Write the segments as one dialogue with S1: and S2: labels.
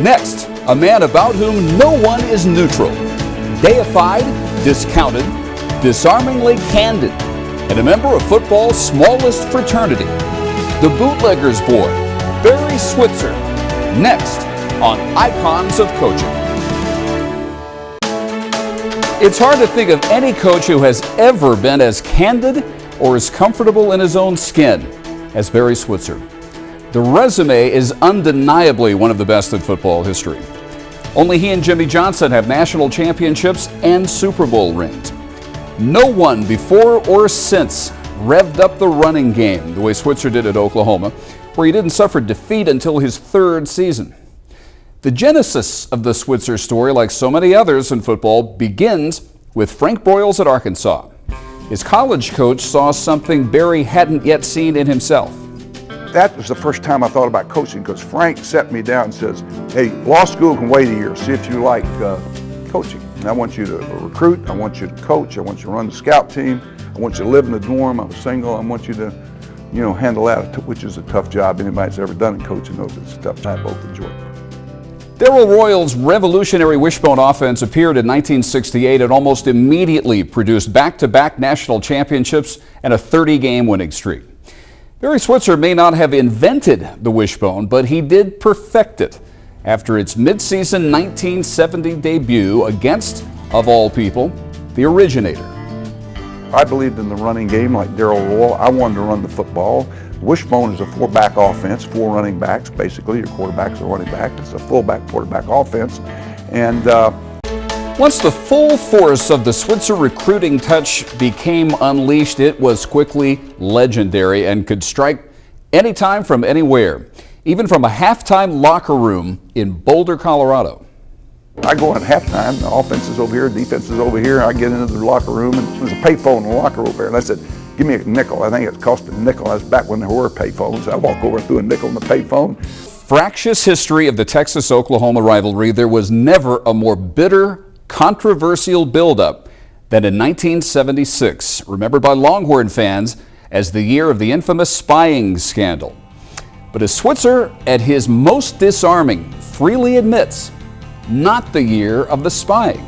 S1: Next, a man about whom no one is neutral. Deified, discounted, disarmingly candid, and a member of football's smallest fraternity. The bootlegger's boy, Barry Switzer. Next on Icons of Coaching. It's hard to think of any coach who has ever been as candid or as comfortable in his own skin as Barry Switzer. The resume is undeniably one of the best in football history. Only he and Jimmy Johnson have national championships and Super Bowl rings. No one before or since revved up the running game the way Switzer did at Oklahoma, where he didn't suffer defeat until his third season. The genesis of the Switzer story, like so many others in football, begins with Frank Broyles at Arkansas. His college coach saw something Barry hadn't yet seen in himself.
S2: That was the first time I thought about coaching, because Frank set me down and says, hey, law school can wait a year, see if you like coaching. And I want you to recruit, I want you to coach, I want you to run the scout team, I want you to live in the dorm, I'm single, I want you to, handle that, which is a tough job. Anybody that's ever done coaching knows it's a tough job. I both enjoy it.
S1: Darrell Royal's revolutionary wishbone offense appeared in 1968 and almost immediately produced back-to-back national championships and a 30-game winning streak. Barry Switzer may not have invented the wishbone, but he did perfect it after its midseason 1970 debut against, of all people, the originator.
S2: I believed in the running game like Darrell Royal. I wanted to run the football. Wishbone is a four-back offense, four running backs. Basically, your quarterback's a running back. It's a fullback quarterback offense. And
S1: once the full force of the Switzer recruiting touch became unleashed, it was quickly legendary and could strike anytime from anywhere, even from a halftime locker room in Boulder, Colorado.
S2: I go in at halftime, the offense is over here, defense is over here. I get into the locker room, and there's a payphone in the locker over there. And I said, give me a nickel. I think it cost a nickel. That's back when there were payphones. I walk over and threw a nickel in the payphone.
S1: Fractious history of the Texas-Oklahoma rivalry, there was never a more bitter, controversial buildup than in 1976, remembered by Longhorn fans as the year of the infamous spying scandal. But as Switzer, at his most disarming, freely admits, not the year of the spying.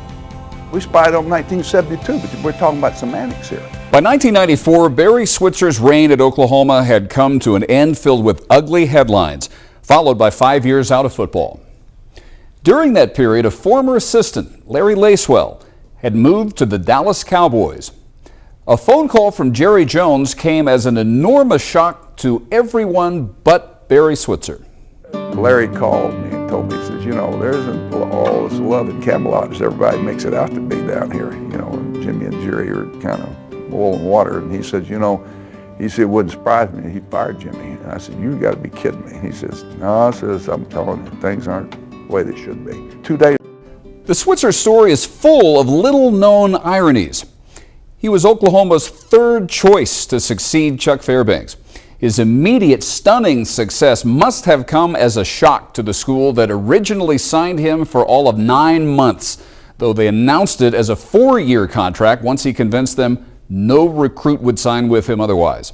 S2: We spied on 1972, but we're talking about semantics here.
S1: By 1994, Barry Switzer's reign at Oklahoma had come to an end filled with ugly headlines, followed by 5 years out of football. During that period, a former assistant, Larry Lacewell, had moved to the Dallas Cowboys. A phone call from Jerry Jones came as an enormous shock to everyone but Barry Switzer.
S2: Larry called me and told me, he says, there isn't all this love in Camelot as everybody makes it out to be down here. And Jimmy and Jerry are kind of boiling water. And he says, he said, it wouldn't surprise me if he fired Jimmy. And I said, you got to be kidding me. He says, no, I'm telling you, things aren't the way they should be. 2 days.
S1: The Switzer story is full of little-known ironies. He was Oklahoma's third choice to succeed Chuck Fairbanks. His immediate stunning success must have come as a shock to the school that originally signed him for all of 9 months, though they announced it as a 4-year contract once he convinced them no recruit would sign with him otherwise.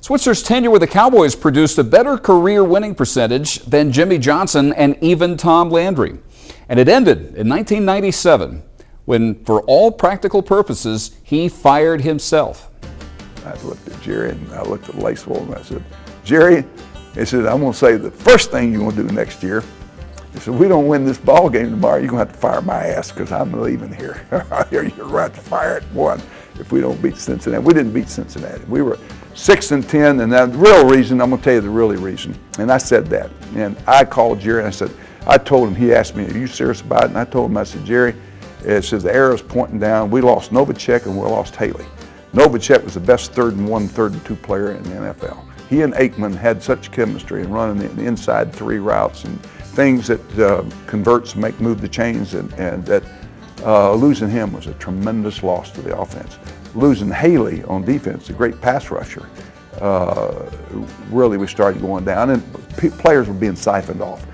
S1: Switzer's tenure with the Cowboys produced a better career winning percentage than Jimmy Johnson and even Tom Landry. And it ended in 1997 when, for all practical purposes, he fired himself.
S2: I looked at Jerry and I looked at Lacewell and I said, Jerry, he said, I'm going to say the first thing you're going to do next year. He said, we don't win this ball game tomorrow, you're going to have to fire my ass because I'm leaving here. You're right to fire at one if we don't beat Cincinnati. We didn't beat Cincinnati. We were 6-10, and the real reason, I'm going to tell you the really reason. And I said that. And I called Jerry and I said, I told him, he asked me, are you serious about it? And I told him, I said, Jerry, it says the arrow's pointing down. We lost Novacek and we lost Haley. Novacek was the best 3rd and 1, 3rd and 2 player in the NFL. He and Aikman had such chemistry and running the inside 3 routes and things that converts, move the chains, and that losing him was a tremendous loss to the offense. Losing Haley on defense, a great pass rusher, really we started going down and players were being siphoned off.